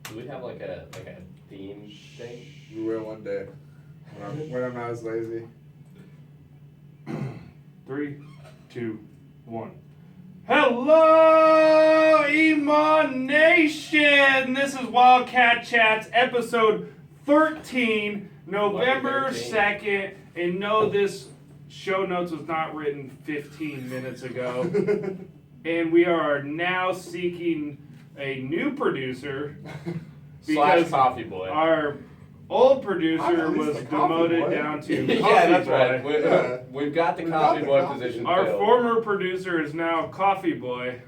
Do we have like a theme thing? We will one day. When I'm not as lazy. 3, 2, 1. Hello, Mon Nation! This is Wildcat Chats, episode 13, November 2nd. And no, this show notes was not written 15 minutes ago. And we are now seeking a new producer. Slash coffee boy. Our old producer was demoted down to coffee yeah, that's boy. right. We've got the coffee boy position Our filled. former producer is now coffee boy.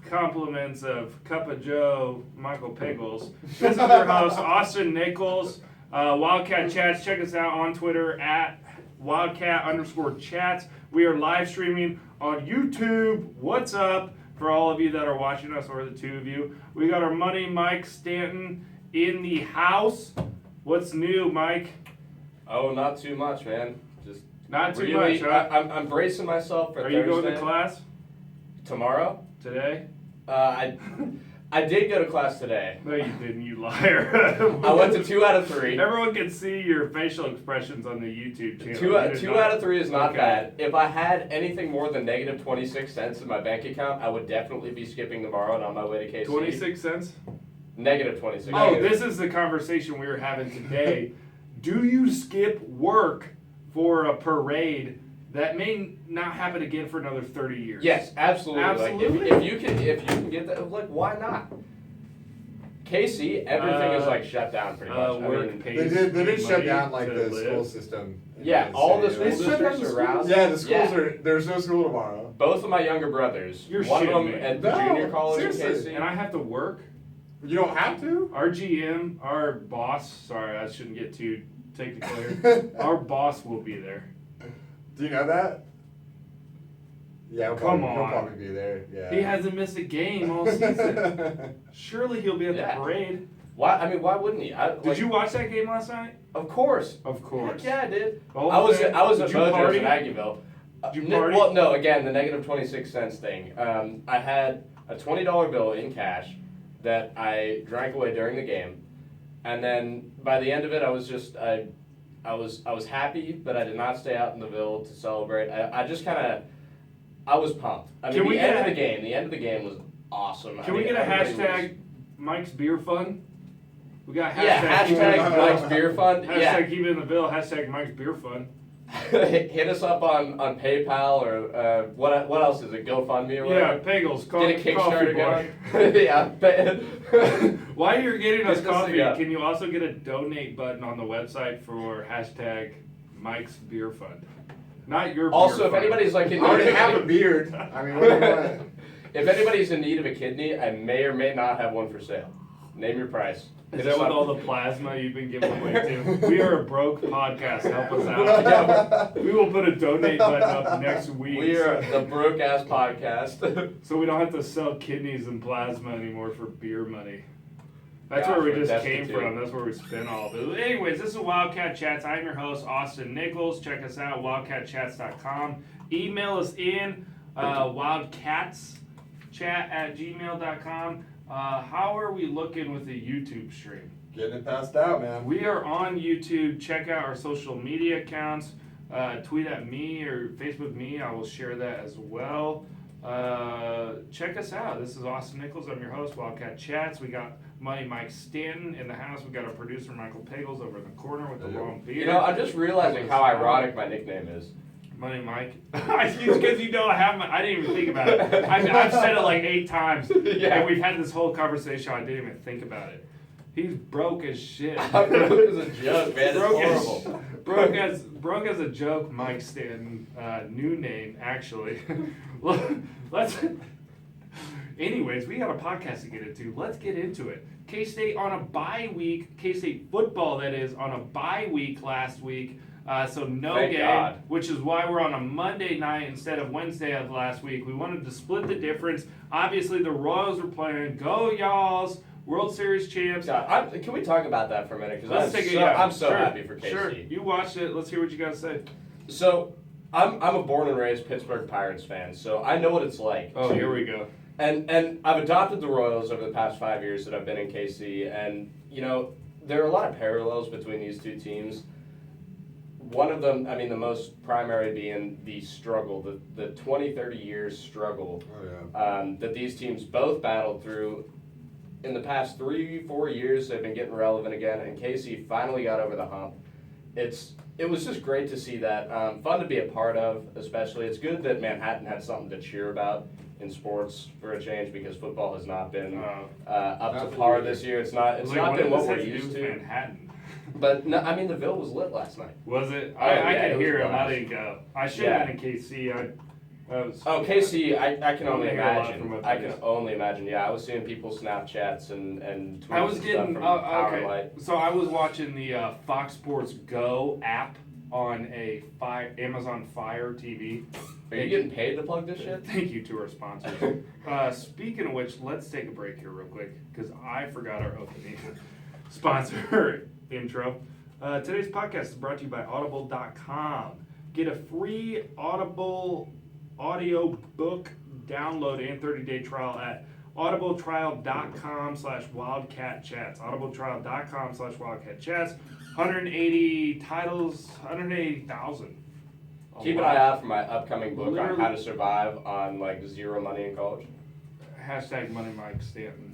Compliments of Cup of Joe, Michael Pickles. This is your host, Austin Nichols. Wildcat Chats. Check us out on Twitter at Wildcat_Chats. We are live streaming on YouTube. What's up for all of you that are watching us, or the two of you? We got our money, Mike Stanton, in the house. What's new, Mike? Oh, not too much, man. Just Not too really, much, huh? I'm bracing myself for Thursday. Are you going to class? Tomorrow? Today? I did go to class today. No, you didn't, you liar. I went to 2 out of 3. Everyone can see your facial expressions on the YouTube channel. Two out of 3 is not Okay. bad. If I had anything more than negative 26 cents in my bank account, I would definitely be skipping tomorrow and on my way to KC. 26 cents? Negative 26 Oh, cents. this is the conversation we were having today. Do you skip work for a parade that may not happen again for another 30 years? Yes, absolutely. Absolutely. Like, if you can get that, like, why not? KC, everything is like shut down pretty much. Work pays They did shut money down like to the live. school system. in Yeah, all the city. school They shut down districts the around. schools? Yeah, the schools Yeah. are. There's no school tomorrow. Both of my younger brothers, You're one of them shitting me. at the No, junior college seriously. in And KC. I have to work? You don't have to. Our GM, our boss, sorry, I shouldn't get too technical here. Our boss will be there. Do you know that? Yeah, Come he'll on. probably be there. Yeah. He hasn't missed a game all season. Surely he'll be at Yeah. the parade. Why? I mean, why wouldn't he? Did you watch that game last night? Of course. Of course. Heck yeah, I did. All I was the- at Did you Mojo's party? in Aggieville. Did you party? Well, no. Again, the negative 26 cents thing. I had a $20 bill in cash that I drank away during the game, and then by the end of it, I was just I was happy, but I did not stay out in the Ville to celebrate. I just kind of I was pumped. I mean, the end of the game was awesome. Can we get a hashtag Mike's Beer Fund? We got hashtag. Yeah, hashtag Mike's Beer Fund. Hashtag Yeah. Keep It in the Ville. Hashtag Mike's Beer Fund. Hit us up on PayPal or what else is it? GoFundMe or Yeah, whatever. Pagels. Get a Coffee Kickstarter boy. going. Yeah. While you're getting us Get this coffee, thing up. can you also get a donate button on the website for hashtag Mike's Beer Fund? Not your beer Also, if fund. anybody's like I in already need have a of beard. I mean, what do you want? if anybody's in need of a kidney, I may or may not have one for sale. Name your price. Is Hit that us with up. all the plasma you've been giving away to? We are a broke podcast. Help us out. We will put a donate button up next week. We are the broke ass podcast. So we don't have to sell kidneys and plasma anymore for beer money. That's Gosh, where we we're just came destitute. from. That's where we spent all of it. Anyways, this is Wildcat Chats. I'm your host, Austin Nichols. Check us out, wildcatchats.com. Email us in, wildcatschat@gmail.com. How are we looking with the YouTube stream? Getting it passed out, man. We are on YouTube. Check out our social media accounts. Tweet at me or Facebook me. I will share that as well. Check us out. This is Austin Nichols. I'm your host, Wildcat Chats. We got Money Mike Stanton in the house. We got our producer, Michael Pagels, over in the corner with the long beard. You know, I'm just realizing how ironic my nickname is. Money Mike. Because you know I didn't even think about it. I've said it like 8 times. Yeah. And we've had this whole conversation. I didn't even think about it. He's broke as shit. I'm broke as a joke, man. It's horrible. Broke as a joke, Mike Stanton. New name, actually. Let's. Anyways, we got a podcast to get into. Let's get into it. K-State on a bye week. K-State football, that is, on a bye week last week. So no Thank game, God. which is why we're on a Monday night instead of Wednesday of last week. We wanted to split the difference. Obviously, the Royals were playing. Go Y'alls! World Series champs. God, can we talk about that for a minute? Let's Because take it. Yeah, I'm so sure, happy for KC. Sure, you watched it. Let's hear what you got to say. So, I'm a born and raised Pittsburgh Pirates fan, so I know what it's like. Oh, here we go. And I've adopted the Royals over the past 5 years that I've been in KC, and there are a lot of parallels between these two teams. One of them, I mean, the most primary being the struggle, the 20, 30 years struggle that these teams both battled through. In the past 3-4 years, they've been getting relevant again, and KC finally got over the hump. It was just great to see that. Fun to be a part of, especially. It's good that Manhattan had something to cheer about in sports for a change, because football has not been up to par this year. It's not been what we're used to. Manhattan. But no, I mean, the Ville was lit last night. Was it? Oh, I yeah, could hear him. I blast. didn't go. I should have been in KC. KC, I can only hear a lot imagine. from what I it can is. only imagine. Yeah, I was seeing people Snapchats and tweets I was and getting stuff from Power okay. Light. So I was watching the Fox Sports Go app on a Amazon Fire TV. Are you getting paid to plug this shit? Thank you to our sponsors. Speaking of which, let's take a break here real quick, because I forgot our opening sponsor intro. Today's podcast is brought to you by Audible.com. Get a free Audible audio book download and 30-day trial at audibletrial.com/Wildcat Chats. Audibletrial.com/Wildcat Chats. 180 titles, 180,000. Keep an eye out for my upcoming book on Literally- how to survive on like zero money in college. Hashtag Money Mike Stanton.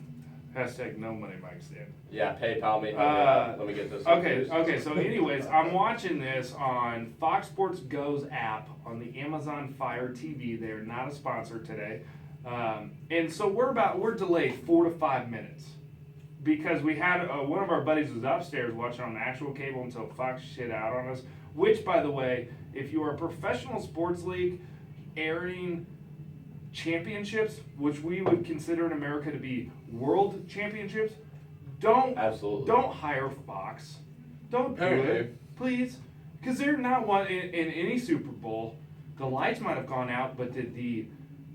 Hashtag No Money Mike Stanton. Yeah, PayPal me. Let me get this. Okay, so anyways, I'm watching this on Fox Sports Go's app on the Amazon Fire TV. They're not a sponsor today. And so we're delayed 4 to 5 minutes because we had one of our buddies was upstairs watching on the actual cable until Fox shit out on us, which, by the way, if you are a professional sports league airing championships, which we would consider in America to be world championships, don't hire Fox. Don't do it, please, because they're not one in any Super Bowl. The lights might have gone out, but did the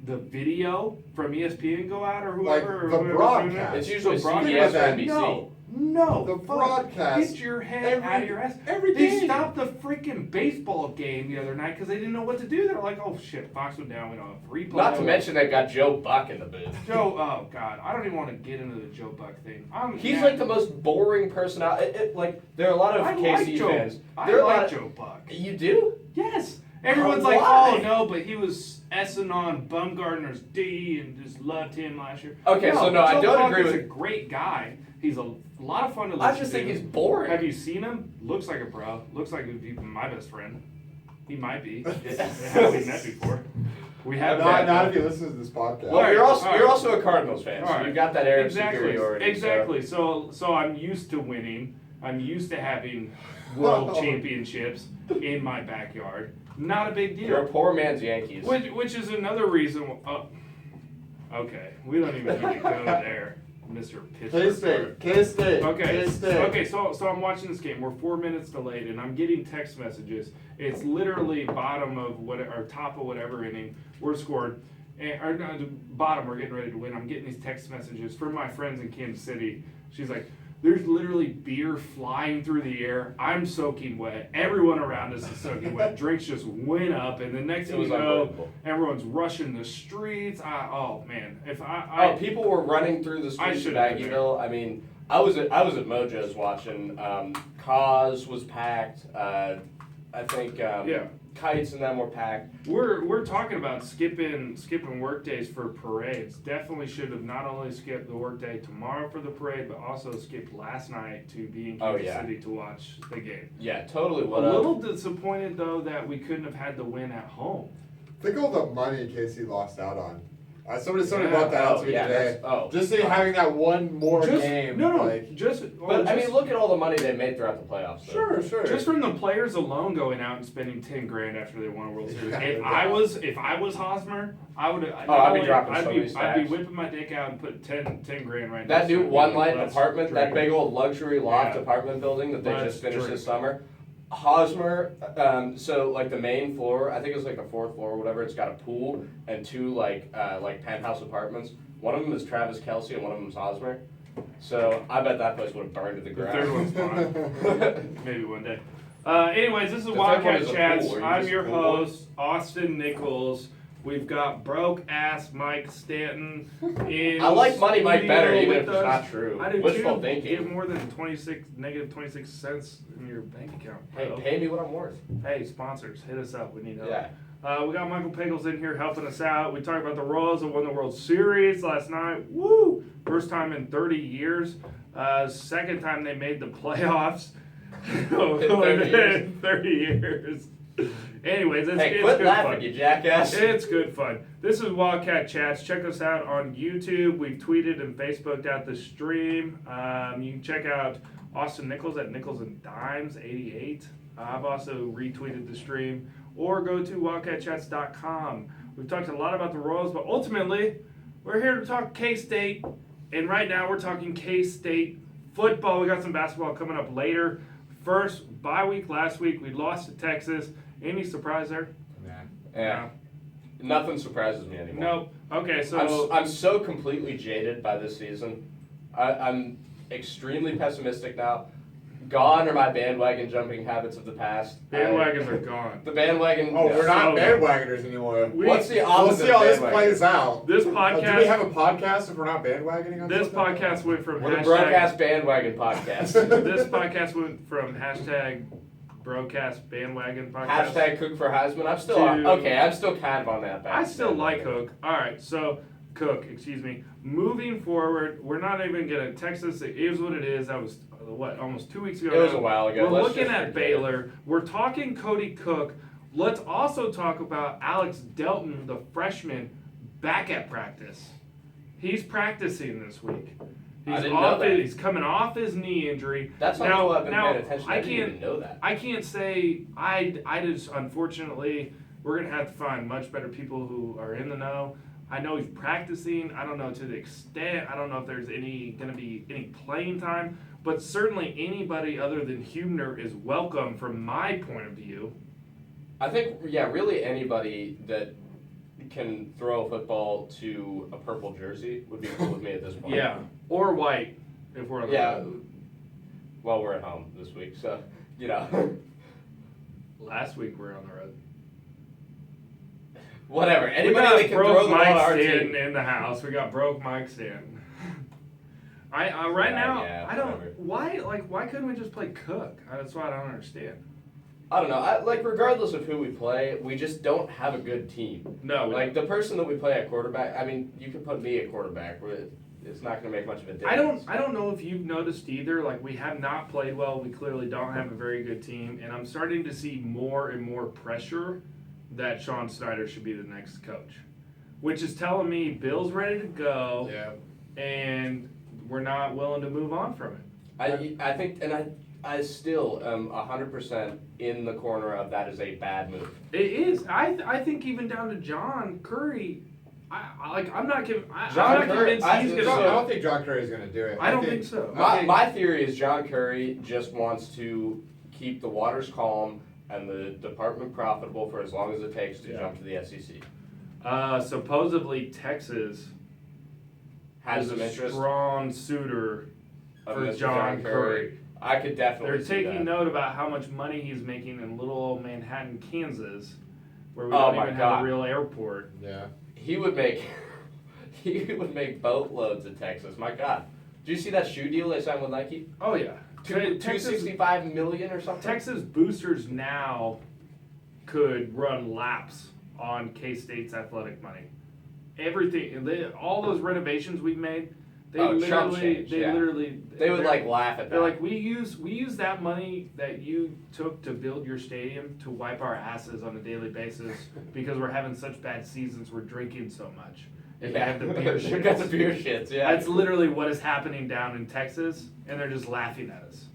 video from ESPN go out or whoever? Like the broadcast. It's usually The broadcast. CBS or NBC. No, The fuck. broadcast. Get your head out of your ass. Every They game. stopped the freaking baseball game the other night because they didn't know what to do. They're like, oh shit, Fox went down. We don't have replay. Not to mention they got Joe Buck in the booth. Oh god, I don't even want to get into the Joe Buck thing. He's like the most boring person out. Like there are a lot of KC fans. I There are a lot like of- Joe Buck. You do? Yes. Everyone's like, Why? oh no, but he was S-ing on Bumgarner's D and just loved him last year. Okay, so no, I Joe don't Buck agree is with- a great guy. He's a lot of fun to listen to. I just think he's boring. Have you seen him? Looks like a bro. Looks like he'd be my best friend. He might be. Have we met before? We have. Not if you listen to this podcast. Well, you're Alright. also a Cardinals fan, so Alright. you got that air of superiority. Exactly. So I'm used to winning. I'm used to having world championships in my backyard. Not a big deal. You're a poor man's Yankees. Which is another reason. Okay, we don't even need to go there, Mr. Pittsburgh. K-State. Okay, so I'm watching this game. We're 4 minutes delayed, and I'm getting text messages. It's literally bottom of or top of whatever inning we're scored, or no, the bottom. We're getting ready to win. I'm getting these text messages from my friends in Kansas City. She's like, "There's literally beer flying through the air. I'm soaking wet. Everyone around us is soaking wet. Drinks just went up, and the next thing you know, everyone's rushing the streets. Oh man, if people were running through the streets of Aggieville. I mean, I was at Mojo's watching. Cause was packed. I think Kites and them were packed. We're talking about skipping work days for parades. Definitely should have not only skipped the work day tomorrow for the parade, but also skipped last night to be in Kansas City to watch the game. Yeah, totally. A little disappointed though that we couldn't have had the win at home. Think of all the money Casey lost out on. Somebody brought that out to me today. Just having that one more game. But I mean, look at all the money they made throughout the playoffs. Though. Sure. Just from the players alone going out and spending $10,000 after they won a World Series. If I was Hosmer, I would. I'd be dropping so many stacks. I'd be whipping my dick out and put $10,000 right now. That new one-light apartment, that big old luxury loft apartment building that they just finished this summer. Hosmer, so like the main floor, I think it was like the 4th floor or whatever, it's got a pool and 2 like penthouse apartments. One of them is Travis Kelce and one of them is Hosmer. So I bet that place would have burned to the ground. The third one's gone. Maybe one day. Anyways, this is Wildcat Chats. I'm your host, Austin Nichols. We've got broke-ass Mike Stanton in I like Money Mike better, studio even if with it's us. not true. I do Wishful too. thinking. Get more than negative 26 cents in your bank account. Hey, bro. pay me what I'm worth. Hey, sponsors, hit us up. We need help. Yeah. We got Michael Pickles in here helping us out. We talked about the Royals that won the World Series last night. Woo! First time in 30 years. Second time they made the playoffs. In 30 years. 30 years. Anyways, it's quit good laughing, fun. you jackass. It's good fun. This is Wildcat Chats. Check us out on YouTube. We've tweeted and Facebooked out the stream. You can check out Austin Nichols at Nichols and Dimes 88. I've also retweeted the stream. Or go to wildcatchats.com. We've talked a lot about the Royals, but ultimately, we're here to talk K-State. And right now, we're talking K-State football. We got some basketball coming up later. First, bye week last week, we lost to Texas. Any surprise there? Nah. Yeah. Nothing surprises me anymore. Nope. Okay, so I'm so completely jaded by this season. I'm extremely pessimistic now. Gone are my bandwagon jumping habits of the past. bandwagons are gone. The bandwagon. Oh, we're not So- bandwagoners anymore. What's the We'll opposite see how of this bandwagon? plays out. This Do we podcast, have a podcast if we're not bandwagoning on this something? podcast went from We're the broadcast bandwagon podcast. this podcast went from hashtag broadcast bandwagon podcast. Hashtag Cook for Heisman. I'm still To- okay. I'm still kind of on that. I still like bandwagon. Hook. All right, so Cook, excuse me. Moving forward, we're not even gonna Texas. It is what it is. That was what almost 2 weeks ago. It was now. a while ago. We're Let's looking just at forget it. Baylor. We're talking Cody Cook. Let's also talk about Alex Delton, the freshman, back at practice. He's practicing this week. I didn't know that. He's coming off his knee injury. That's not Now- cool. I've been now, paying attention. I I didn't can't- even know that. I can't say I just unfortunately we're gonna have to find much better people who are in the know. I know he's practicing. I don't know to the extent. I don't know if there's gonna be any playing time, but certainly anybody other than Hubner is welcome from my point of view. I think, yeah, really anybody that can throw a football to a purple jersey would be cool with me at this point. Yeah, or white if we're on the Yeah. road. Well, we're at home this week, so, you know. Last week we're on the road. Whatever. We Anybody got that can broke throw the ball to Mike our Stanton team. in the house. We got broke Mike Stanton. I right now Yeah, I don't whatever. why couldn't we just play Cook? That's what I don't understand. I don't know. Regardless of who we play, we just don't have a good team. No, Like, the person that we play at quarterback, I mean, you can put me at quarterback. It's not going to make much of a difference. I don't know if you've noticed either. Like, we have not played well. We clearly don't have a very good team, and I'm starting to see more and more pressure that Sean Snyder should be the next coach, which is telling me Bill's ready to go, Yeah. and we're not willing to move on from it. I think, and I still am 100% in the corner of that is a bad move. It is. I think even down to John Curry. I'm not giving. John I'm not Curry- convinced I- he's I gonna. don't think John Curry is going to do it. I don't think so. My theory is John Curry just wants to keep the waters calm and the department profitable for as long as it takes to jump to the SEC. Supposedly Texas Has is some a interest strong suitor of for Mr. John Curry. I could definitely They're see taking that. note about how much money he's making in little old Manhattan, Kansas, where we Oh don't my even have God. a real airport. Yeah. He would make boatloads of Texas. My God. Did you see that shoe deal they signed with Nike? Oh yeah, Texas, $265 million or something? Texas boosters now could run laps on K-State's athletic money. Everything, all those renovations we've made, they chump change, yeah. They would they're- laugh at that. They're like, we use that money that you took to build your stadium to wipe our asses on a daily basis because we're having such bad seasons. We're drinking so much. And you have the beer We got the shits. beer shits, yeah. That's literally what is happening down in Texas, and they're just laughing at us.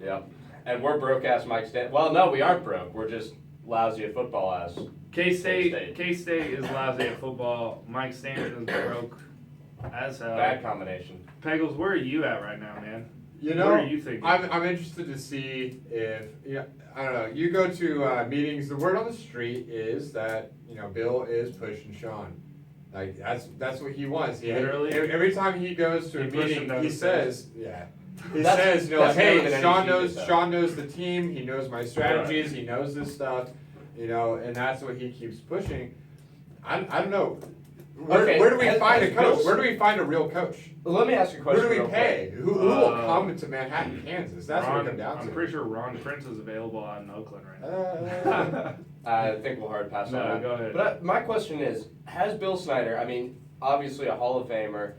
Yeah. And we're broke ass Mike Stanton. Well, no, we aren't broke. We're just lousy at football ass. K-State is lousy at football. Mike Stanton is broke as hell. Bad combination. Pegels, where are you at right now, man? You know, what are you thinking? I'm interested to see if, I don't know, you go to meetings, the word on the street is that, Bill is pushing Sean. Like, that's what he wants. Literally? Every time he goes to a He pushed him meeting, down he the says, he That's- says, that's never been hey, any Sean secret, though. Sean knows the team, he knows my strategies, he knows this stuff, and that's what he keeps pushing. I don't know. Okay, Where do we has- find a has coach? Bill- Where do we find a real coach? Let me ask you a Who question. do we real pay? quick. Who will come to Manhattan, Kansas? That's what it comes down I'm to. pretty sure Ron Prince is available out in Oakland right now. I think we'll hard pass No, on that. go ahead. But my question is, has Bill Snyder, I mean, obviously a Hall of Famer,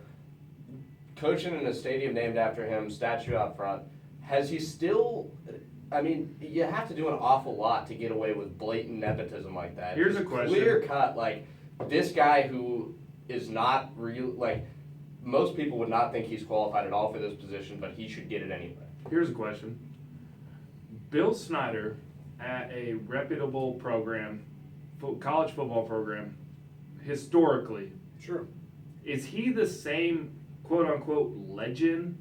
coaching in a stadium named after him, statue out front, has he still, I mean, you have to do an awful lot to get away with blatant nepotism like that. Here's a Just question. Clear cut, like, this guy who is not real, like, most people would not think he's qualified at all for this position, but he should get it anyway. Here's a question. Bill Snyder at a reputable program, college football program, historically, Sure. is he the same quote unquote legend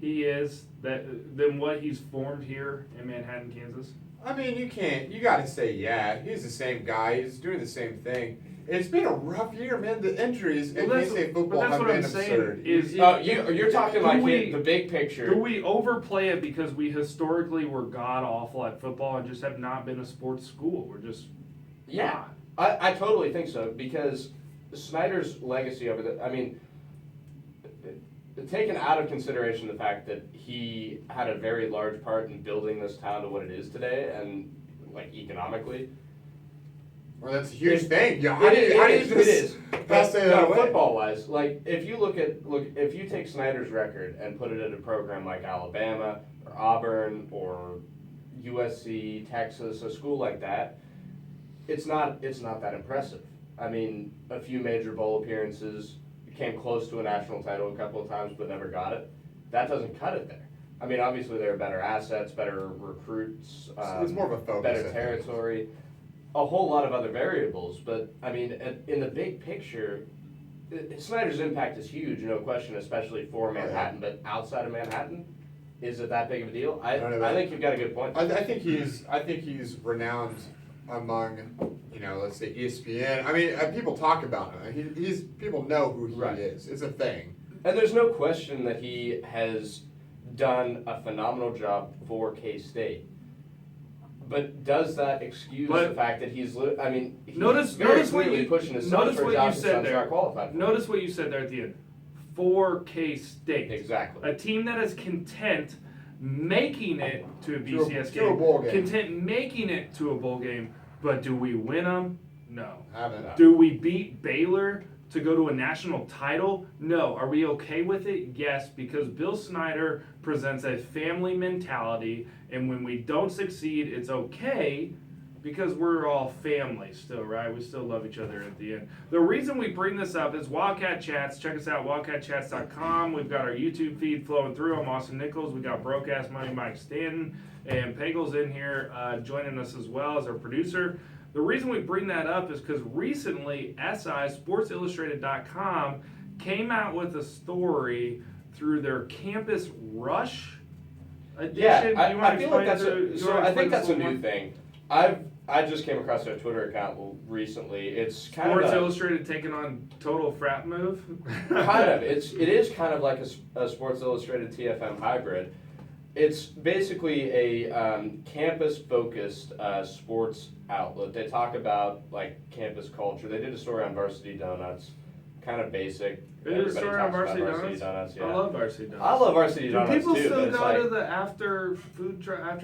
he is than what he's formed here in Manhattan, Kansas? I mean, you gotta say, yeah, he's the same guy, he's doing the same thing. It's been a rough year, man. The injuries at K-State football have been absurd. You're talking like we- the big picture. Do we overplay it because we historically were god awful at football and just have not been a sports school? We're just Yeah, I totally think so, because Snyder's legacy over the, I mean, taken out of consideration the fact that he had a very large part in building this town to what it is today, and like economically. Well, that's a huge thing. Yeah, It is. pass But, that no, away? football wise, like if you if you take Snyder's record and put it at a program like Alabama or Auburn or USC, Texas, a school like that, it's not that impressive. I mean, a few major bowl appearances, came close to a national title a couple of times but never got it. That doesn't cut it there. I mean, obviously there are better assets, better recruits, It's more of a focus, I better think. territory, a whole lot of other variables. But I mean, in the big picture, Snyder's impact is huge, no question, especially for Manhattan. But outside of Manhattan, is it that big of a deal? I think you've got a good point. I think he's renowned among, let's say ESPN. I mean, people talk about him. People know who he Right. is. It's a thing. And there's no question that he has done a phenomenal job for K-State. But does that excuse the fact that he's notice very what clearly you pushing his son notice for a what job you his said son's there. not qualified for? Notice what you said there at the end. For K-State, Exactly. a team that is content making it to a BCS to a game, bowl game. content making it to a bowl game, but do we win them? No. Haven't. Do we beat Baylor to go to a national title? No. Are we okay with it? Yes, because Bill Snyder presents a family mentality, and when we don't succeed, it's okay because we're all family still, right? We still love each other at the end. The reason we bring this up is Wildcat Chats. Check us out, wildcatchats.com. We've got our YouTube feed flowing through. I'm Austin Nichols. We got Broke Ass Money Mike Stanton, and Pagel's in here joining us as well as our producer. The reason we bring that up is because recently SI, SportsIllustrated.com, came out with a story through their Campus Rush edition. Yeah, Do you I wanna feel like explain that's you wanna I think explain that's this a little new more? thing. I just came across their Twitter account recently. It's kind Sports of Illustrated taking on total frat move. it is kind of like a Sports Illustrated TFM hybrid. It's basically a campus-focused sports outlet. They talk about like campus culture. They did a story on Varsity Donuts, kind of basic. They did a Everybody story on talks about Varsity Donuts? yeah. I love Varsity Donuts. I love Varsity Do Donuts people too. still but it's go like, to the after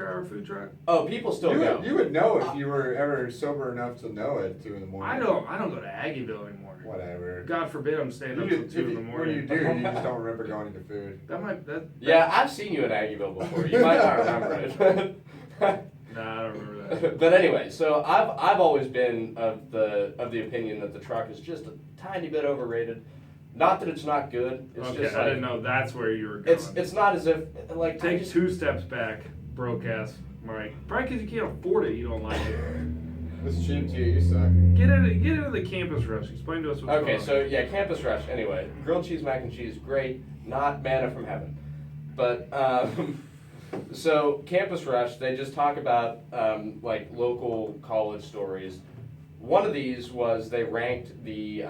hour food truck? oh, people still go. You would know if you were ever sober enough to know at 2 in the morning. I don't go to Aggieville anymore. Whatever. God forbid I'm staying up till 2 in the When you morning. do, you just don't remember going to food. Yeah, I've seen you in Aggieville before. You might not remember it. Nah, I don't remember that. But anyway, so I've always been of the opinion that the truck is just a tiny bit overrated. Not that it's not good. It's Okay, just I like, didn't know that's where you were going. It's not as if like I Take just- 2 steps back, broke ass Mike. Probably because you can't afford it, you don't like it. It's cheap to you, you suck. Get into the Campus Rush. Explain to us what's Okay, going on. so yeah, Campus Rush. Anyway, grilled cheese mac and cheese, great. Not manna from heaven, but so Campus Rush. They just talk about like local college stories. One of these was they ranked the.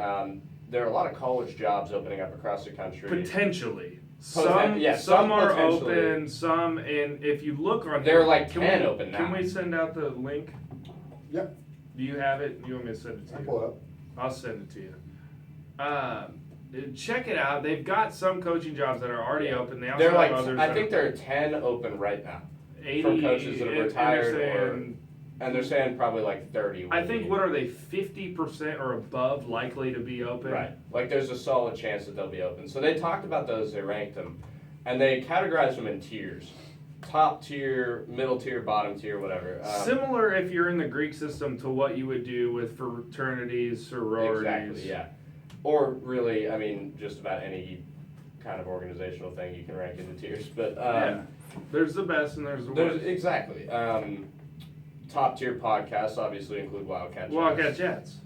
There are a lot of college jobs opening up across the country. Potentially. Yeah, Some some are potentially. open, some, and if you look on There are like can 10 we- open now. Can we send out the link? Yep. Do you have it? You want me to send it to I you? pull it up. I'll send it to you. Check it out. They've got some coaching jobs that are already open. They also They're have like, others. I think there are 10 open right now 80 from coaches that have retired, saying, and they're saying probably like 30. I think, what are they, 50% or above likely to be open? Right. Like there's a solid chance that they'll be open. So they talked about those, they ranked them, and they categorized them in tiers. Top tier, middle tier, bottom tier, whatever. Similar, if you're in the Greek system, to what you would do with fraternities, sororities. Exactly, yeah. Or really, I mean, just about any kind of organizational thing you can rank into tiers. But yeah. There's the best and there's the worst. Exactly. Top tier podcasts obviously include Wildcat Chats. Wildcat Chats.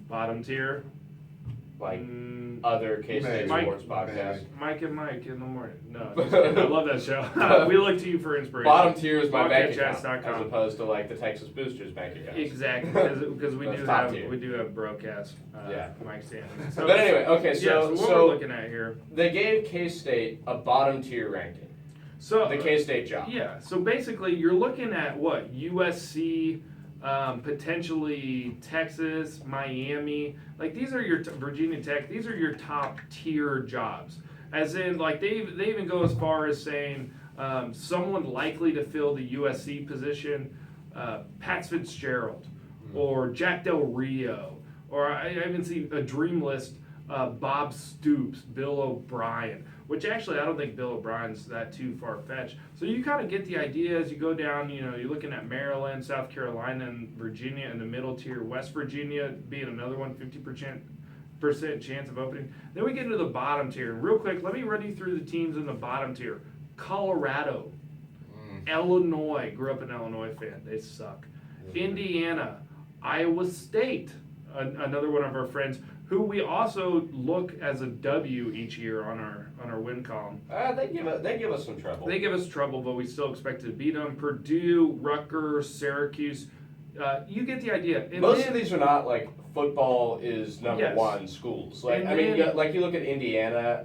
Bottom tier. Like other K-State Mike- sports podcasts. Mike and Mike in the morning. No, I'm just kidding. I love that show. We look to you for inspiration. Bottom tier is my bank account, WildcatChats.com. as opposed to like the Texas Boosters bank account. Exactly, because we That's do top have tier. broadcast. Yeah. Mike Stanley. But anyway, okay, so what we're looking at here. they gave K-State a bottom tier ranking. So The K-State job. yeah, so basically you're looking at what USC, potentially Texas, Miami. Like these are your Virginia Tech. These are your top tier jobs. As in, like they even go as far as saying someone likely to fill the USC position, Pat Fitzgerald, or Jack Del Rio, or I even see a dream list, Bob Stoops, Bill O'Brien. Which actually, I don't think Bill O'Brien's that too far-fetched. So you kind of get the idea as you go down, you're looking at Maryland, South Carolina, and Virginia in the middle tier. West Virginia being another one, 50% chance of opening. Then we get into the bottom tier. And real quick, let me run you through the teams in the bottom tier. Colorado, Illinois, grew up an Illinois fan, they suck. Indiana, Iowa State, another one of our friends, who we also look as a W each year on our win column. They give us some trouble. They give us trouble, but we still expect to beat them. Purdue, Rutgers, Syracuse. You get the idea. And Most of these are not like football is number Yes. one schools. Like And I mean, then- like you look at Indiana,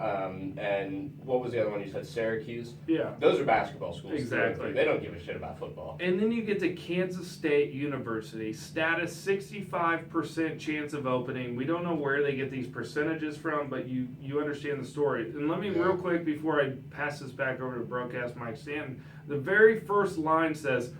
and what was the other one you said? Syracuse. Yeah. Those are basketball schools. Exactly. They don't give a shit about football. And then you get to Kansas State University. Status 65% chance of opening. We don't know where they get these percentages from, but you understand the story. And let me real quick before I pass this back over to broadcast Mike Stanton. The very first line says,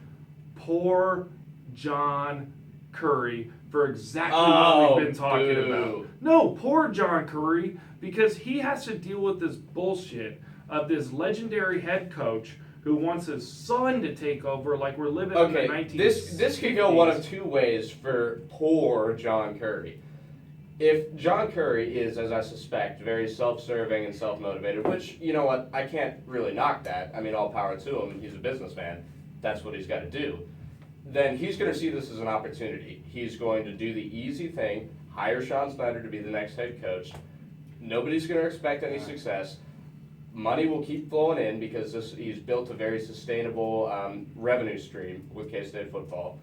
"Poor John Curry," for exactly what we've been talking boo. about. No, poor John Curry, because he has to deal with this bullshit of this legendary head coach who wants his son to take over like we're living in the Okay, 1960s. this could go one of two ways for poor John Curry. If John Curry is, as I suspect, very self-serving and self-motivated, which, you know what, I can't really knock that. I mean, all power to him. He's a businessman. That's what he's got to do. Then he's going to see this as an opportunity. He's going to do the easy thing, hire Sean Snyder to be the next head coach. Nobody's going to expect any success. Money will keep flowing in because he's built a very sustainable revenue stream with K-State football.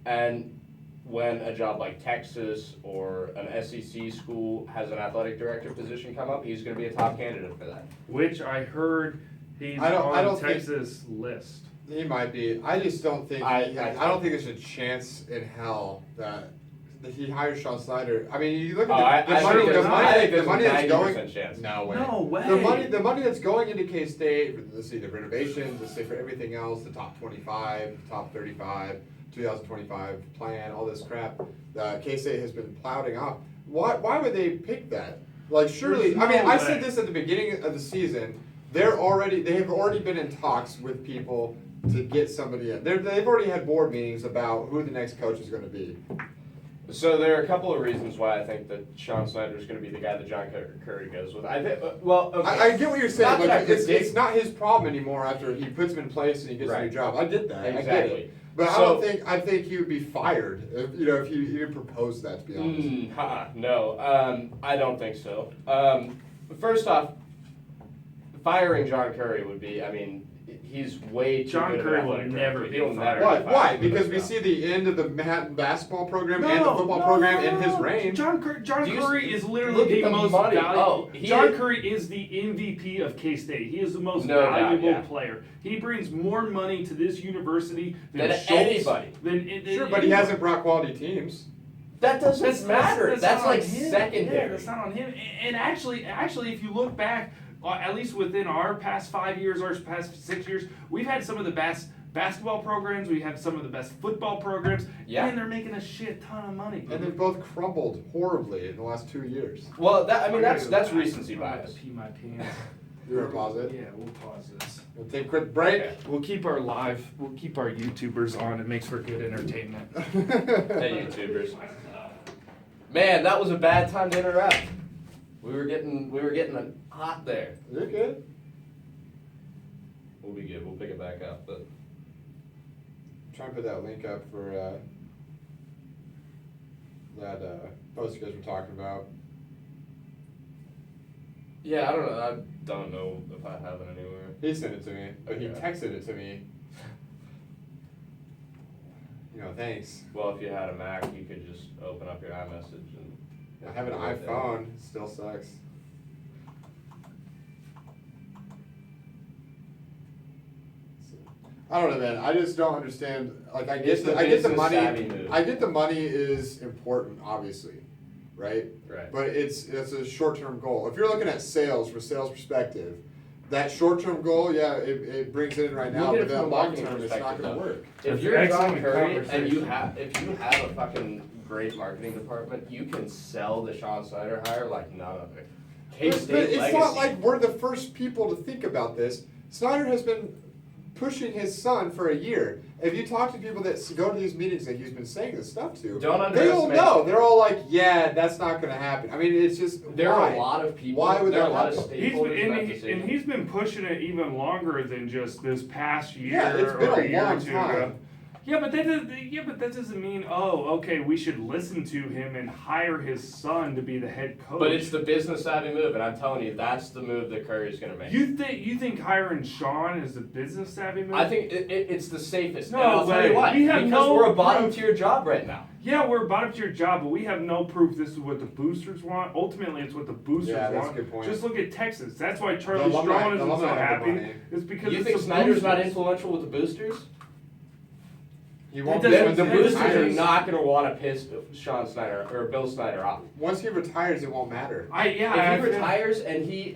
And when a job like Texas or an SEC school has an athletic director position come up, he's going to be a top candidate for that. Which I heard he's I on don't think- Texas list. He might be. I just don't think. I don't think there's a chance in hell that he hires Sean Snyder. I mean, you look Oh, at the I money. think The there's money a that's 90% going. chance. No way. No way. The money that's going into K-State. Let's see the renovations. Let's say for everything else, the top 25, top 35, 2025 plan, all this crap. K-State has been plowing up. Why would they pick that? Like surely. There's I mean, no I way. said this at the beginning of the season. They have already been in talks with people to get somebody in. They've already had board meetings about who the next coach is going to be. So there are a couple of reasons why I think that Sean Snyder is going to be the guy that John Curry goes with. I think, okay. I get what you're saying. Not that Like, I predict- it's not his problem anymore after he puts him in place and he gets a new Right. job. I did that. I get Exactly. it. But I think he would be fired if he even proposed that. To be honest. No, I don't think so. First off, firing John Curry would be, I mean, he's way too John good of Curry an will athletic never director. be He'll fired. never Why? be Why? fired. Because we see the end of the Manhattan basketball program and the football program in his reign. John Do you Curry is look literally at the the most money. valuable. Oh, he John is- Curry is the MVP of K-State. He is the most No doubt, valuable yeah. player. He brings more money to this university than Than Schultz, anybody. Than Sure, but he hasn't brought quality teams. That doesn't matter. That's not like on him. secondary. Yeah, that's not on him. And actually, if you look back, at least within our past 5 years or past 6 years, we've had some of the best basketball programs. We have some of the best football programs. Yeah. And they're making a shit ton of money. And they've both crumbled horribly in the last 2 years. Well, that's gotta recency I'm gonna bias. pee my pants. You wanna pause it? Yeah, we'll pause this. We'll take a quick break. We'll keep our YouTubers on. It makes for good entertainment. Hey, YouTubers. Man, that was a bad time to interrupt. We were getting hot there. You're good. We'll be good. We'll pick it back up. But Try and put that link up for that post you guys were talking about. yeah, I don't know if I have it anywhere. He sent it to me. Oh, he Okay. texted it to me. Thanks. Well, if you had a Mac, you could just open up your iMessage and. I have an iPhone. It still sucks. I don't know, man. I just don't understand. Like, I It's get the the business money. savvy move. I get the money is important, obviously, right? Right. But it's a short-term goal. If you're looking at sales from a sales perspective, that short-term goal, yeah, it brings it in right now, Look at but it that from a marketing long-term, it's not perspective, going to though. work. If you're John Excellent Curry and conversation. if you have a fucking great marketing department, you can sell the Sean Snyder hire like none other. But K-State it's legacy. not like we're the first people to think about this. Snyder has been pushing his son for a year. If you talk to people that go to these meetings that he's been saying this stuff to, Don't they all underestimate- know. They're all like, yeah, that's not going to happen. I mean, it's just, There why? are a lot of people. Why would there are that a lot of happen? stakeholders in that decision. He's been pushing it even longer than just this past year Yeah, it's been or a a year or long two time. ago. Yeah, but that doesn't mean, okay, we should listen to him and hire his son to be the head coach. But it's the business savvy move, and I'm telling you, that's the move that Curry's going to make. you think hiring Sean is the business savvy move? I think it's the safest. No and I'll tell way. you why. We have because no we're a bottom proof. tier job right now. Yeah, we're bottom tier job, but we have no proof this is what the boosters want. Ultimately, it's what the boosters Yeah, that's want. a good point. Just look at Texas. That's why The Charlie alumni- Strong the isn't so alumni have the happy. money. It's because You it's think the Snyder's not boosters. influential with the boosters? He won't That be doesn't- once The he boosters are retires. not going to want to piss Sean Snyder or Bill Snyder off. Once he retires, it won't matter. If he retires and he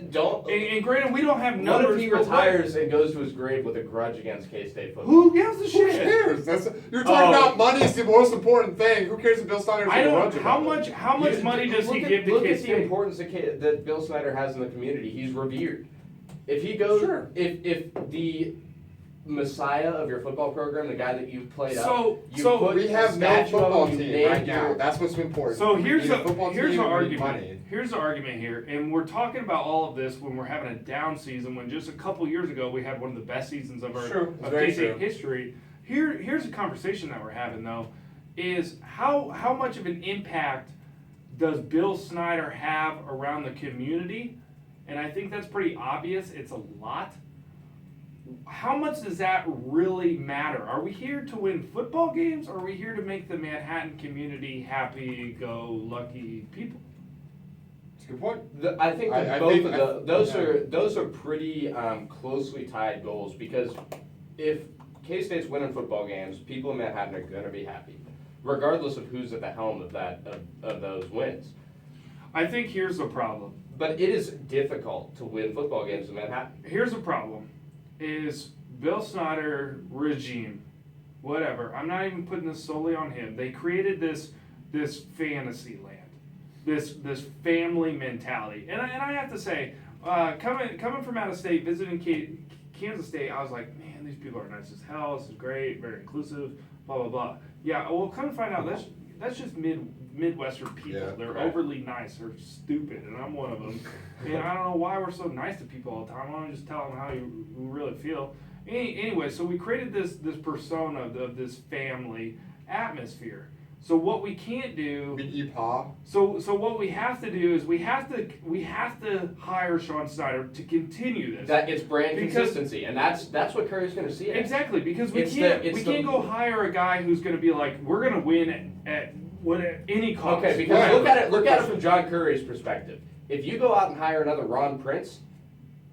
don't. And granted, we don't have What numbers. if he but retires and goes to his grave with a grudge against K-State football? Who gives a Who shit? cares? You're talking about money is the most important thing. Who cares if Bill Snyder's I going to don't. run How much money does he give to Look at the K-State? importance that Bill Snyder has in the community. He's revered. If he goes, Sure. if the messiah of your football program, the guy that you played So- up, you so put We a have no statue of football him, you team named right now. your- That's what's important. So We here's need a football the team, we need argument. money. Here's the argument here, and we're talking about all of this when we're having a down season. When just a couple years ago we had one of the best seasons of our True. of Very K-State true. history. Here's a conversation that we're having though, is how much of an impact does Bill Snyder have around the community? And I think that's pretty obvious. It's a lot. How much does that really matter? Are we here to win football games, or are we here to make the Manhattan community happy-go-lucky people? That's a good point. I think that I both think- of those are pretty closely tied goals, because if K-State's winning football games, people in Manhattan are going to be happy, regardless of who's at the helm of those wins. I think here's the problem. But it is difficult to win football games in Manhattan. Here's the problem, is Bill Snyder regime, whatever. I'm not even putting this solely on him. They created this fantasy land, this family mentality, and I have to say, coming from out of state, visiting Kansas State, I was like, man, these people are nice as hell. This is great, very inclusive, blah blah blah. Yeah, well, come to find out, that's just Midwestern people. Yeah, They're right. overly nice or stupid, and I'm one of them. And I don't know why we're so nice to people all the time. Why don't you just tell them how you really feel? Anyway, so we created this persona of this family atmosphere. So what we can't do. So what we have to do is we have to hire Sean Snyder to continue this. That it's brand Because- consistency, and that's what Curry's going to see. Exactly, because we It's can't the- go hire a guy who's going to be like, we're going to win at any cost. Okay, because Whatever. look at it from John Curry's perspective. If you go out and hire another Ron Prince,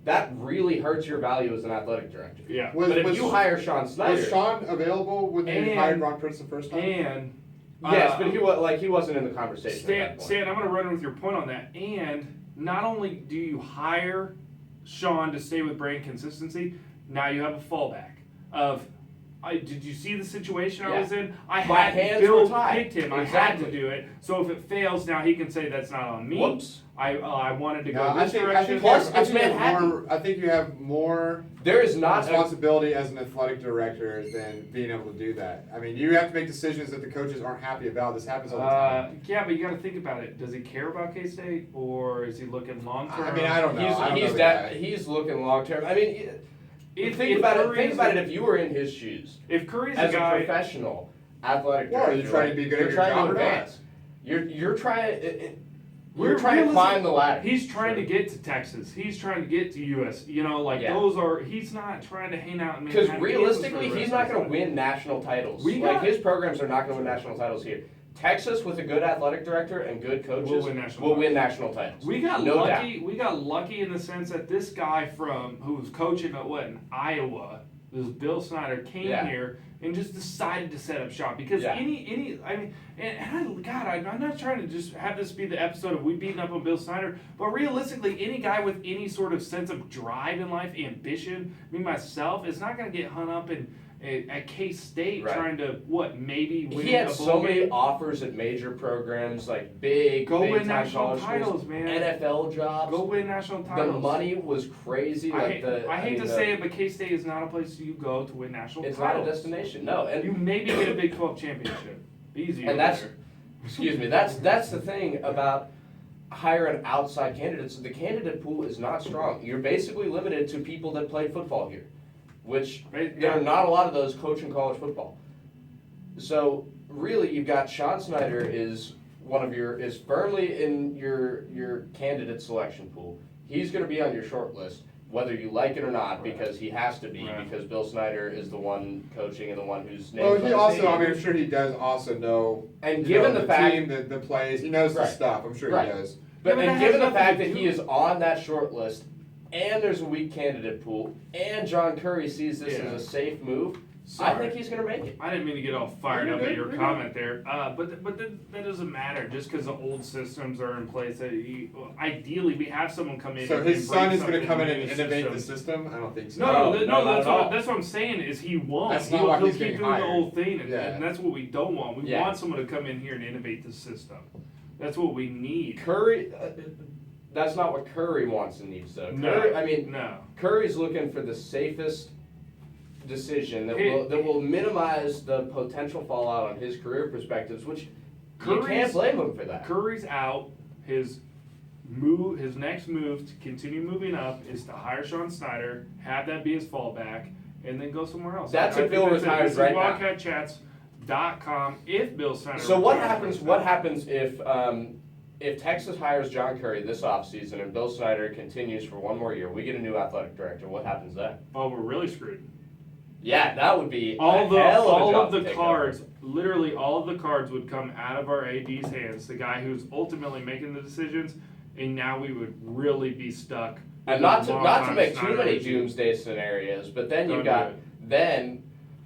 that really hurts your value as an athletic director. Yeah. But if you hire Sean Snyder, Was Sean available when they And- hired Ron Prince the first time? And Yes, but he wasn't in the conversation. at that point. Stan, I'm going to run with your point on that. And not only do you hire Sean to stay with brand consistency, now you have a fallback of. Did you see the situation I was in? My hands Bill were tied. picked him. Exactly. I had to do it. So if it fails, now he can say that's not on me. Whoops. I wanted to go No, this direction. Plus, I it's think you have Manhattan. more. I think you have more There is not a responsibility as an athletic director than being able to do that. I mean, you have to make decisions that the coaches aren't happy about. This happens all the time. Yeah, but you got to think about it. Does he care about K-State, or is he looking long term? I mean, I don't know. I don't know the guy. he's looking long term. I mean, If think about Curry's it. If you were in his shoes If Curry's as a guy, a professional athletic Well, director, you're trying to be good you're at your trying job to or not? advance. You're trying. We're You're trying to realistic- climb the ladder. he's trying to get to Texas. He's trying to get to US. You know, like Yeah. those are. He's not trying to hang out in Because Manhattan, realistically, Kansas for the he's rest not of going to his life. win national titles. We Like got- his programs are not going to win national titles here. Texas, with a good athletic director and good coaches, Will win national will titles. win national titles. We got No lucky. We got lucky in the sense that this guy who was coaching at in Iowa, this Bill Snyder, came Yeah. here and just decided to set up shop because Yeah. I'm not trying to just have this be the episode of we beating up on Bill Snyder, but realistically, any guy with any sort of sense of drive in life, ambition, me myself, is not going to get hung up at K-State Right. trying to maybe win He had a so bowl many game. offers at major programs, like big Go win time national college schools, titles, man. NFL jobs. Go win national titles. The money was crazy. I hate mean, to say it, but K-State is not a place you go to win national it's not titles. a destination. No, and You maybe get a Big 12 championship. Easy. And over that's- there. excuse me. That's the thing about hiring outside candidates. The candidate pool is not strong. You're basically limited to people that played football here, which there are not a lot of those coaching college football. So really, you've got Sean Snyder is firmly in your candidate selection pool. He's going to be on your short list, whether you like it or not, because he has to be, Right. because Bill Snyder is the one coaching and the one who's named. Well, on he the also, stadium. I mean, I'm sure he does also know. And you given know, the fact, team, the plays, he knows the Right. stuff. I'm sure Right. he does. but Yeah, but and that given has the fact nothing that to he do- is on that short list, and there's a weak candidate pool, and John Curry sees this Yeah. as a safe move, I Sorry. think he's going to make it. I didn't mean to get all fired You're up good, at your you're good. comment there, but that doesn't matter. Just because the old systems are in place, ideally we have someone come in. So and his son bring is going to something come in new and to innovate the system. system? I don't think so. No, No, not that's at all. what I'm saying is he won't. That's not why he'll he's keep getting doing hired. the old thing, and, Yeah. and that's what we don't want. We Yeah. want someone to come in here and innovate the system. That's what we need. Curry, that's not what Curry wants and needs, though. No, Curry, I mean, no. Curry's looking for the safest decision that Hey, will minimize the potential fallout on his career perspectives, which you can't Curry's- blame him for that. Curry's out. His next move to continue moving up is to hire Sean Snyder, have that be his fallback, and then go somewhere else. That's I if think Bill that's it. retires This right is now. WildcatChats.com. If Bill Snyder. So what retires happens? right What now. happens if Texas hires John Curry this offseason and Bill Snyder continues for one more year? We get a new athletic director. What happens then? Oh, we're really screwed. Yeah, that would be All a hell of a all job of to the take cards, literally all of the cards would come out of our AD's hands. The guy who's ultimately making the decisions, and now we would really be stuck. And with not a to long-time make too Snyder many regime. doomsday scenarios, but then Don't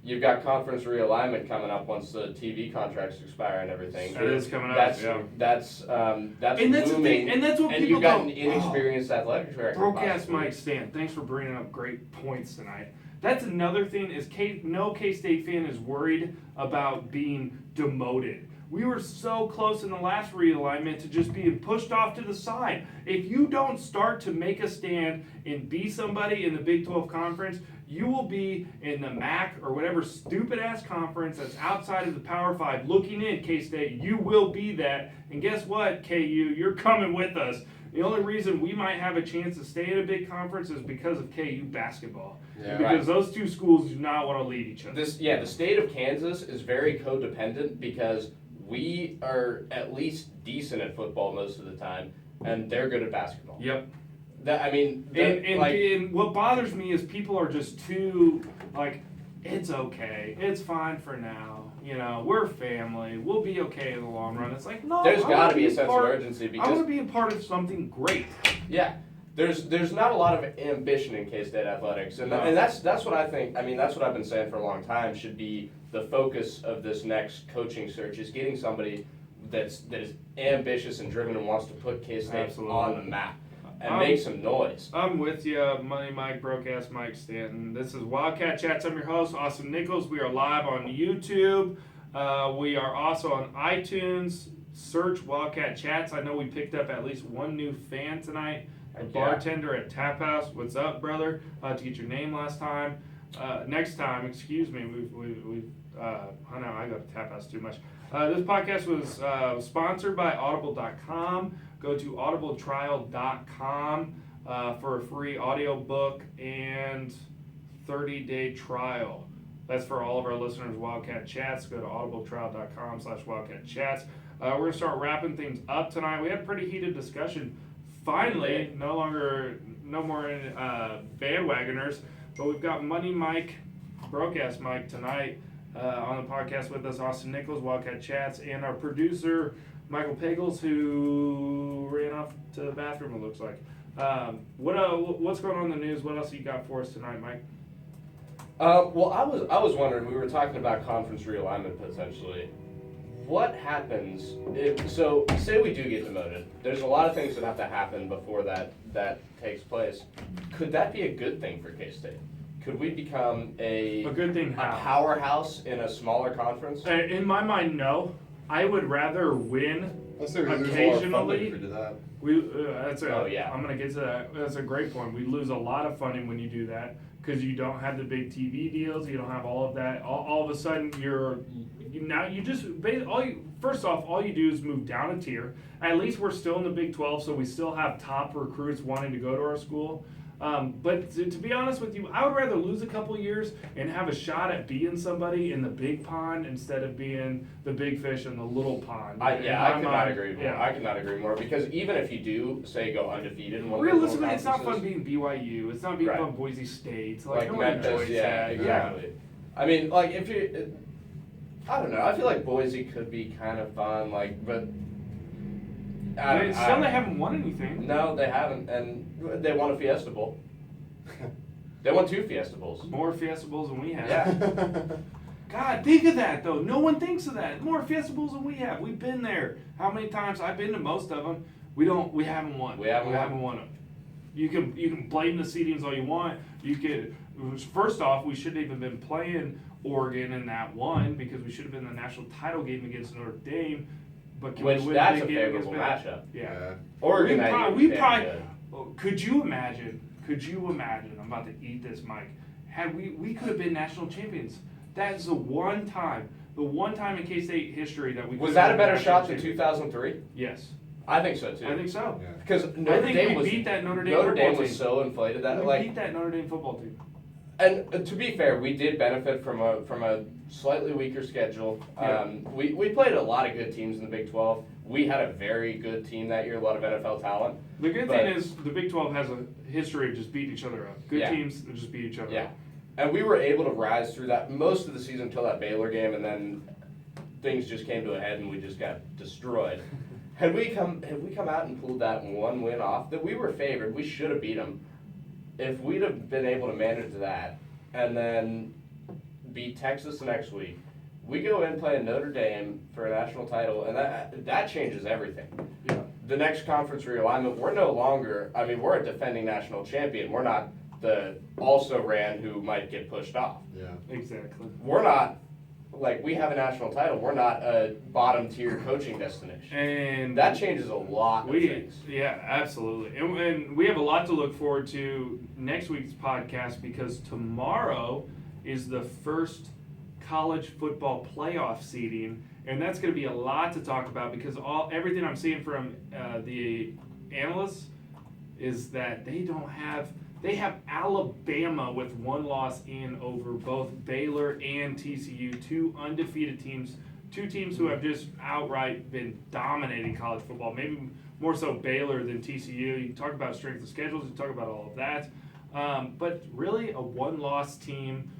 you've got conference realignment coming up once the TV contracts expire and everything. That is coming up. That's yeah. that's And that's the looming. thing, and that's what And people you've got don't. an inexperienced athletic director. Broadcast possibly. Mike Stan, thanks for bringing up great points tonight. That's another thing is no K-State fan is worried about being demoted. We were so close in the last realignment to just being pushed off to the side. If you don't start to make a stand and be somebody in the Big 12 conference, you will be in the MAC or whatever stupid ass conference that's outside of the Power 5 looking in, K-State. You will be that. And guess what, KU? You're coming with us. The only reason we might have a chance to stay in a big conference is because of KU basketball. Yeah. Because those two schools do not want to lead each other. The state of Kansas is very codependent because we are at least decent at football most of the time, and they're good at basketball. Yep. And And what bothers me is people are just too, like, it's okay. It's fine for now. You know, we're family. We'll be okay in the long run. It's like, no. there's I got wanna to be a a sense of part- urgency I want because to be a part of something great. yeah, there's not a lot of ambition in K-State athletics, and No. and that's what I think. I mean, that's what I've been saying for a long time. Should be the focus of this next coaching search is getting somebody that is ambitious and driven and wants to put K-State Absolutely. on the map and make some noise. I'm with you, Money Mike, Broke-Ass Mike Stanton. This is Wildcat Chats. I'm your host, Austin Nichols. We are live on YouTube. We are also on iTunes. Search Wildcat Chats. I know we picked up at least one new fan tonight. A Heck bartender at Tap House. What's up, brother? To get your name last time. Next time, excuse me. I know I go to Tap House too much. This podcast was sponsored by Audible.com. Go to audibletrial.com for a free audiobook and 30-day trial. That's for all of our listeners, Wildcat Chats. Go to audibletrial.com/Wildcat Chats. We're going to start wrapping things up tonight. We had a pretty heated discussion. Finally, no more bandwagoners, but we've got Money Mike, Broke-Ass Mike tonight on the podcast with us, Austin Nichols, Wildcat Chats, and our producer, Michael Pagels, who ran off to the bathroom, it looks like. What's going on in the news? What else you got for us tonight, Mike? Well, I was wondering. We were talking about conference realignment potentially. What happens if, so say we do get demoted? There's a lot of things that have to happen before that takes place. Could that be a good thing for K-State? Could we become a good thing a how? powerhouse in a smaller conference? In my mind, no. I would rather win I say we lose a lot of funding occasionally. if we do that. Oh, yeah. I'm gonna get to that. That's a great point. We lose a lot of funding when you do that because you don't have the big TV deals. You don't have all of that. All of a sudden, first off, all you do is move down a tier. At least we're still in the Big 12, so we still have top recruits wanting to go to our school. But to be honest with you, I would rather lose a couple years and have a shot at being somebody in the big pond instead of being the big fish in the little pond. I could not agree more. Yeah. I could not agree more because even if you do say go undefeated in one of those Realistically, little it's not fun conferences, being BYU. It's not being Right. fun Boise State. like no one Memphis, enjoys yeah, that. exactly. I mean, like if you, I don't know. I feel like Boise could be kind of fun, like, but They haven't won anything. No, they haven't, and they won a Fiesta Bowl. They won 2 Fiesta Bowls. More Fiesta Bowls than we have. Yeah. God, think of that though. No one thinks of that. More Fiesta Bowls than we have. We've been there. How many times? I've been to most of them. We haven't won. We haven't won them. You can blame the seedings all you want. First off, we shouldn't even been playing Oregon in that one because we should have been in the national title game against Notre Dame. But can Which we win that's the a big game against favorable Baylor? matchup. Yeah. Oregon, We that probably. year, Could you imagine? I'm about to eat this, Mike. Had we could have been national champions. That is the one time in K-State history that we. was could that have a been better national shot than champions. 2003? Yes, I think so too. I think so. Yeah. Because Notre Dame we was beat that Notre Dame Notre football Dame was team. so inflated that We like. beat that Notre Dame football team. And to be fair, we did benefit from a slightly weaker schedule. Yeah. We played a lot of good teams in the Big 12. We had a very good team that year, a lot of NFL talent. The good But- thing is the Big 12 has a history of just beating each other up. Good Yeah. teams that just beat each other Yeah. up. And we were able to rise through that most of the season until that Baylor game, and then things just came to a head and we just got destroyed. Had we come out and pulled that one win off, that we were favored, we should have beat them. If we'd have been able to manage that and then beat Texas the next week, we go in playing Notre Dame for a national title, and that changes everything. Yeah. The next conference realignment, we're no longer, I mean, we're a defending national champion. We're not the also-ran who might get pushed off. Yeah. Exactly. We're not, like, we have a national title. We're not a bottom-tier coaching destination. And That changes a lot of things. Yeah, absolutely. And we have a lot to look forward to next week's podcast because tomorrow is the first college football playoff seeding, and that's going to be a lot to talk about because everything I'm seeing from the analysts is that they have Alabama with 1 loss in over both Baylor and TCU, 2 undefeated teams, 2 teams who have just outright been dominating college football, maybe more so Baylor than TCU. You can talk about strength of schedules, you can talk about all of that, but really a 1-loss team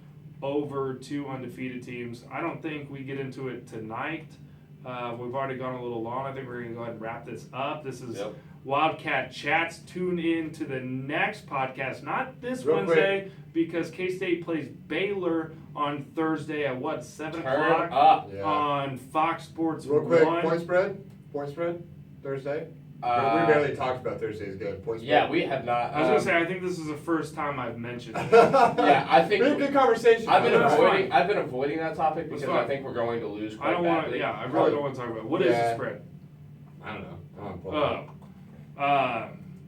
over 2 undefeated teams. I don't think we get into it tonight. We've already gone a little long. I think we're going to go ahead and wrap this up. This is Yep. Wildcat Chats. Tune in to the next podcast, not this Real Wednesday, because K-State plays Baylor on Thursday at what, 7 Turn o'clock up. Yeah. on Fox Sports Real quick, 1. point spread Thursday. We barely talked about Thursday's good point spread. Yeah, we have not. I was going to say, I think this is the first time I've mentioned it. Yeah, I think we had a good conversation. I've been That's avoiding. fine. I've been avoiding that topic That's because I fine. think we're going to lose I quite don't want to, badly. yeah, I really don't want to talk about it. What is the spread? I don't know. I don't pull it up.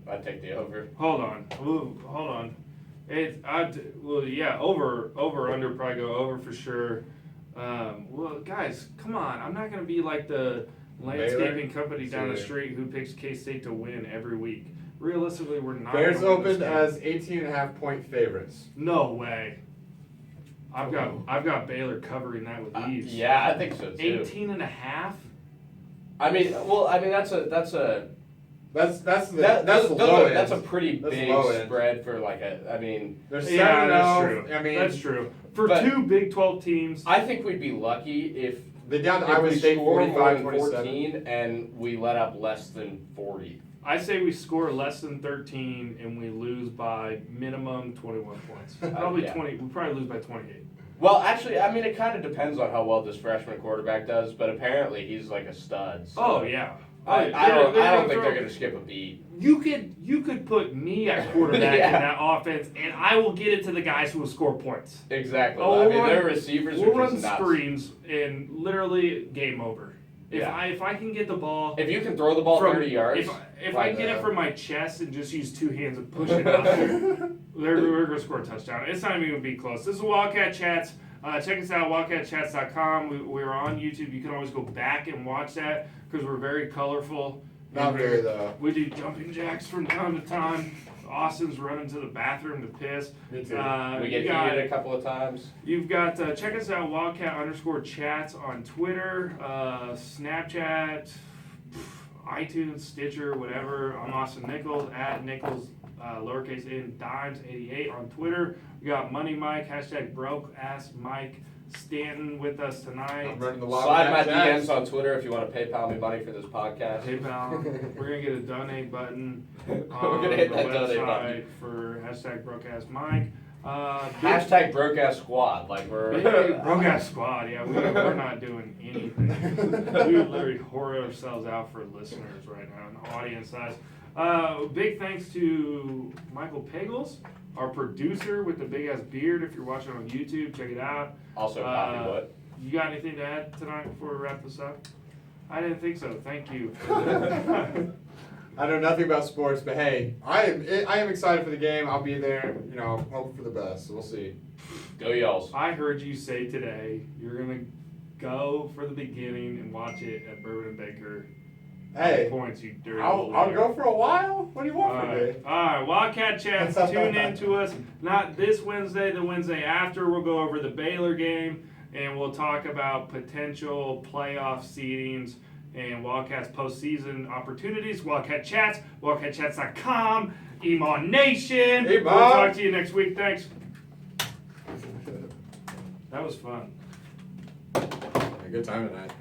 I take the over. Hold on. Ooh, hold on. Over, under, probably go over for sure. Well, guys, come on. I'm not going to be like the landscaping company down the street who picks K-State to win every week. Realistically, we're not. Bears gonna win this opened game. as 18.5 point favorites. No way. I've got Baylor covering that with ease. Yeah, I think so too. 18 and a half? I mean, that's the That's the that's low end. that's a pretty That's big low end. spread for like a. I mean, They're Yeah, that's 7-0. true. I mean, That's true. For but- two Big 12 teams. I think we'd be lucky if they down to if Iowa we State score more than 45-27. 14 and we let up less than 40. I say we score less than 13 and we lose by minimum 21 points. Probably Yeah. 20. We probably lose by 28. Well, actually, I mean, it kind of depends on how well this freshman quarterback does, but apparently he's like a stud. So Oh yeah. I don't think they're going to skip a beat. You could put me at quarterback Yeah. in that offense, and I will get it to the guys who will score points. Exactly. Oh, I we'll mean, run- their receivers We'll are run just nuts. screens and literally game over. Yeah. If I can get the ball. If you can throw the ball from- 30 yards, If I can get it from my chest and just use two hands and push it out there, we're going to score a touchdown. It's not even going to be close. This is Wildcat Chats. Check us out, wildcatchats.com. We're on YouTube. You can always go back and watch that because we're very colorful. Not And very though. We do jumping jacks from time to time. Austin's running to the bathroom to piss. Me too. we get heated a couple of times. You've got, check us out, Wildcat_chats on Twitter, Snapchat, iTunes, Stitcher, whatever. I'm Austin Nichols, at Nichols, lowercase n, dimes 88 on Twitter. We got Money Mike, hashtag broke ass Mike Stanton with us tonight. I'm running the Slide my Wildcat Chats. DMs on Twitter if you want to PayPal me money for this podcast. PayPal. We're gonna get a donate button We're on gonna hit the that donate website button. for hashtag broke ass Mike. Hashtag broke ass squad. Like we're. Broke ass squad, yeah, we're not doing anything. We literally whore ourselves out for listeners right now and audience size. Big thanks to Michael Pagels, our producer with the big ass beard. If you're watching on YouTube, check it out. Also, copy what? You got anything to add tonight before we wrap this up? I didn't think so. Thank you. I know nothing about sports, but hey, I am excited for the game. I'll be there. You know, hope for the best. So we'll see. Go Y'alls. I heard you say today you're gonna go for the beginning and watch it at Bourbon and Baker. Hey, Points, you dirty I'll little go nigger. for a while. What do you want from me? Alright, Wildcat Chats, tune in to us. Not this Wednesday, the Wednesday after. We'll go over the Baylor game and we'll talk about potential playoff seedings and Wildcats postseason opportunities. Wildcat Chats, wildcatchats.com, Emon Nation. Emon. We'll talk to you next week. Thanks. That was fun. Good time tonight.